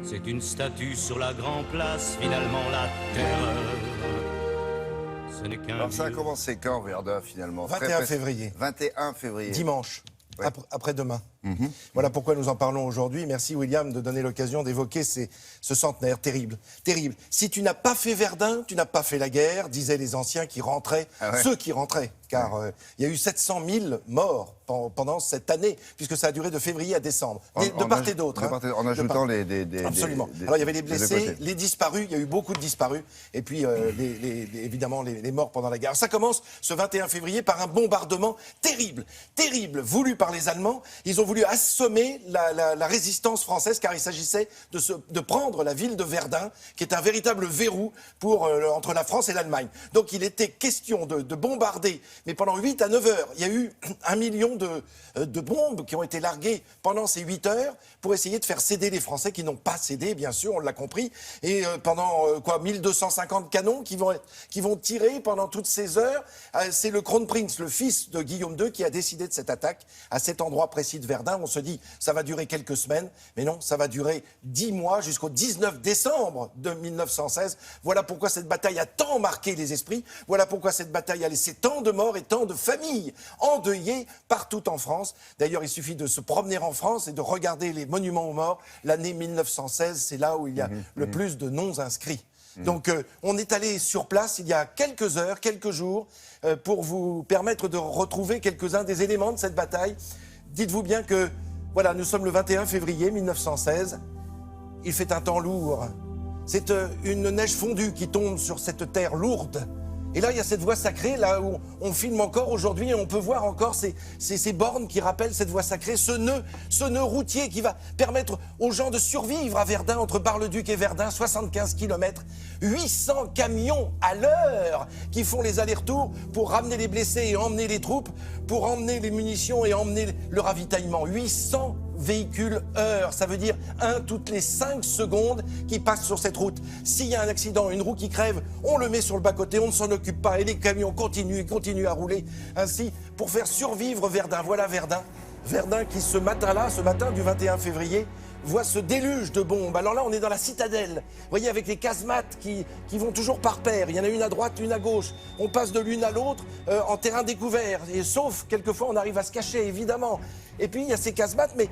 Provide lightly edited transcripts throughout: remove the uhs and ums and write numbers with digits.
C'est une statue sur la grande place, finalement la terreur. Ce n'est qu'un Alors ça a vieux- commencé quand, Verdun, finalement? 21 février. 21 février. Dimanche, Ouais. après-demain. Voilà pourquoi nous en parlons aujourd'hui. Merci William de donner l'occasion d'évoquer ce centenaire terrible. Terrible. Si tu n'as pas fait Verdun, tu n'as pas fait la guerre, disaient les anciens qui rentraient, Ah ouais. ceux qui rentraient. Car il y a eu 700 000 morts pendant cette année, puisque ça a duré de février à décembre. De part et d'autre. En ajoutant les... Absolument. Alors il y avait les des deux blessés, côtés. les disparus, il y a eu beaucoup de disparus, et puis évidemment les morts pendant la guerre. Ça commence ce 21 février par un bombardement terrible, terrible, voulu par les Allemands. Ils ont voulu assommer la résistance française, car il s'agissait de prendre la ville de Verdun, qui est un véritable verrou entre la France et l'Allemagne. Donc il était question de bombarder, mais pendant 8 à 9 heures, il y a eu 1 million de bombes qui ont été larguées pendant ces 8 heures pour essayer de faire céder les Français qui n'ont pas cédé, bien sûr, on l'a compris. Et pendant 1250 canons qui vont tirer pendant toutes ces heures. C'est le Kronprinz, le fils de Guillaume II, qui a décidé de cette attaque à cet endroit précis de Verdun. On se dit, ça va durer quelques semaines, mais non, ça va durer 10 mois jusqu'au 19 décembre de 1916. Voilà pourquoi cette bataille a tant marqué les esprits. Voilà pourquoi cette bataille a laissé tant de morts et tant de familles endeuillées partout en France. D'ailleurs, il suffit de se promener en France et de regarder les monuments aux morts. L'année 1916, c'est là où il y a le plus de noms inscrits. Donc, on est allé sur place il y a quelques heures, quelques jours, pour vous permettre de retrouver quelques-uns des éléments de cette bataille. Dites-vous bien que, voilà, nous sommes le 21 février 1916. Il fait un temps lourd. C'est une neige fondue qui tombe sur cette terre lourde. Et là, il y a cette voie sacrée, là où on filme encore aujourd'hui, et on peut voir encore ces bornes qui rappellent cette voie sacrée, ce nœud routier qui va permettre aux gens de survivre à Verdun, entre Bar-le-Duc et Verdun, 75 km, 800 camions à l'heure qui font les allers-retours pour ramener les blessés et emmener les troupes, pour emmener les munitions et emmener le ravitaillement. 800 véhicules heure, ça veut dire un toutes les 5 secondes qui passe sur cette route. S'il y a un accident, une roue qui crève, on le met sur le bas-côté, on ne s'en occupe pas et les camions continuent à rouler ainsi pour faire survivre Verdun. Voilà Verdun. Verdun qui ce matin du 21 février, voit ce déluge de bombes. Alors là, on est dans la citadelle. Vous voyez, avec les casemates qui vont toujours par paire. Il y en a une à droite, une à gauche. On passe de l'une à l'autre en terrain découvert. Et sauf, quelquefois, on arrive à se cacher, évidemment. Et puis, il y a ces casemates, mais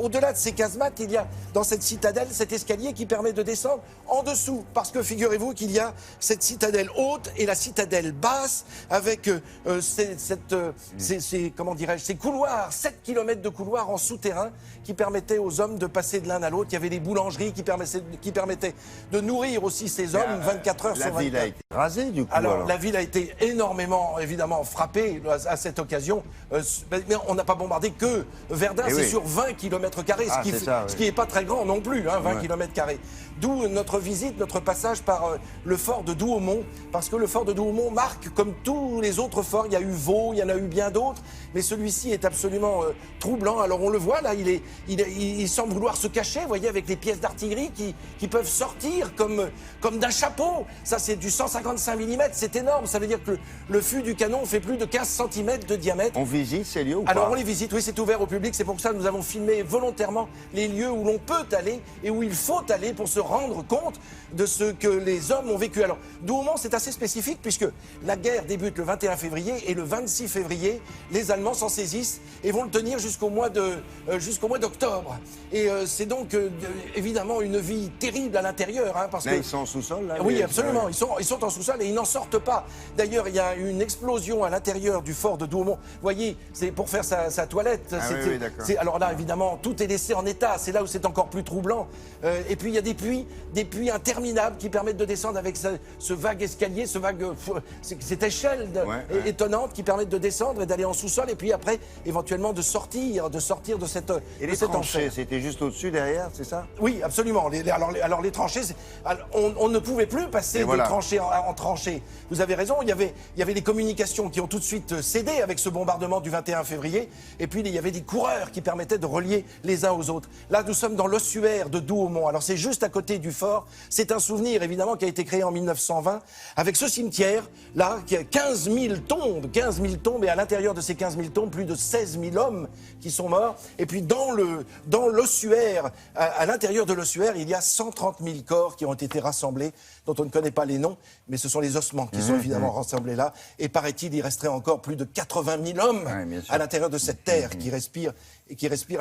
au-delà de ces casemates, il y a dans cette citadelle cet escalier qui permet de descendre en dessous. Parce que figurez-vous qu'il y a cette citadelle haute et la citadelle basse avec ces couloirs, 7 km de couloirs en souterrain qui permettaient aux hommes de passer de l'un à l'autre. Il y avait des boulangeries qui permettaient de nourrir aussi ces hommes 24 heures sur 24. La ville a été rasée, du coup. Alors, la ville a été énormément, évidemment, frappée à cette occasion. Mais on n'a pas bombardé que Verdun, Eh c'est oui. sur 20 km², ce qui n'est pas très grand non plus, 20 Ouais. km². D'où notre visite, notre passage par le fort de Douaumont, parce que le fort de Douaumont marque, comme tous les autres forts, il y a eu Vaux, il y en a eu bien d'autres, mais celui-ci est absolument troublant. Alors on le voit là, il semble vouloir se cacher, vous voyez, avec les pièces d'artillerie qui peuvent sortir comme d'un chapeau. Ça, c'est du 155 mm, c'est énorme. Ça veut dire que le fût du canon fait plus de 15 cm de diamètre. On visite ces lieux ou pas? Alors on les visite, oui, c'est ouvert au public, c'est pour ça que nous avons filmé volontairement les lieux où l'on peut aller et où il faut aller pour se rendre compte de ce que les hommes ont vécu. Alors, Douaumont, c'est assez spécifique puisque la guerre débute le 21 février et le 26 février, les Allemands s'en saisissent et vont le tenir jusqu'au mois d'octobre. Et c'est donc évidemment une vie terrible à l'intérieur. Parce Là, que ils sont en sous-sol, là? oui, les- absolument. Ouais. Ils sont en sous-sol et ils n'en sortent pas. D'ailleurs, il y a une explosion à l'intérieur du fort de Douaumont. Vous voyez, c'est pour faire sa toilette. Ah oui, oui, d'accord. Alors là, évidemment, tout est laissé en état. C'est là où c'est encore plus troublant. Et puis, il y a des puits interminables qui permettent de descendre avec ce vague escalier, cette échelle étonnante qui permettent de descendre et d'aller en sous-sol. Et puis après, éventuellement, de sortir de cette Et de les cet tranchées, enfer. c'était juste au-dessus, derrière, c'est ça? Oui, absolument. Alors les tranchées, on ne pouvait plus passer Et voilà. de tranchée en tranchée. Vous avez raison, il y avait les communications qui ont tout de suite cédé avec ce bombardement du 21 février. Et Et puis, il y avait des coureurs qui permettaient de relier les uns aux autres. Là, nous sommes dans l'ossuaire de Douaumont. Alors, c'est juste à côté du fort. C'est un souvenir, évidemment, qui a été créé en 1920, avec ce cimetière, là, qui a 15 000 tombes. 15 000 tombes, et à l'intérieur de ces 15 000 tombes, plus de 16 000 hommes qui sont morts. Et puis, dans l'ossuaire, à l'intérieur de l'ossuaire, il y a 130 000 corps qui ont été rassemblés, dont on ne connaît pas les noms, mais ce sont les ossements qui sont évidemment rassemblés là. Et paraît-il, il resterait encore plus de 80 000 hommes à l'intérieur de cette terre qui respire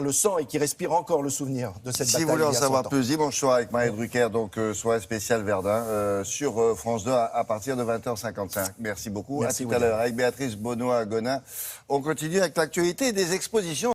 le sang et qui respire encore le souvenir de cette bataille. Si vous voulez en il y a savoir 100 ans. plus, dimanche soir avec Marie Drucker, donc soirée spéciale Verdun, sur France 2 à partir de 20h55. Merci beaucoup. Merci, à tout à l'heure avec Béatrice Benoît-Gonin. On continue avec l'actualité des expositions.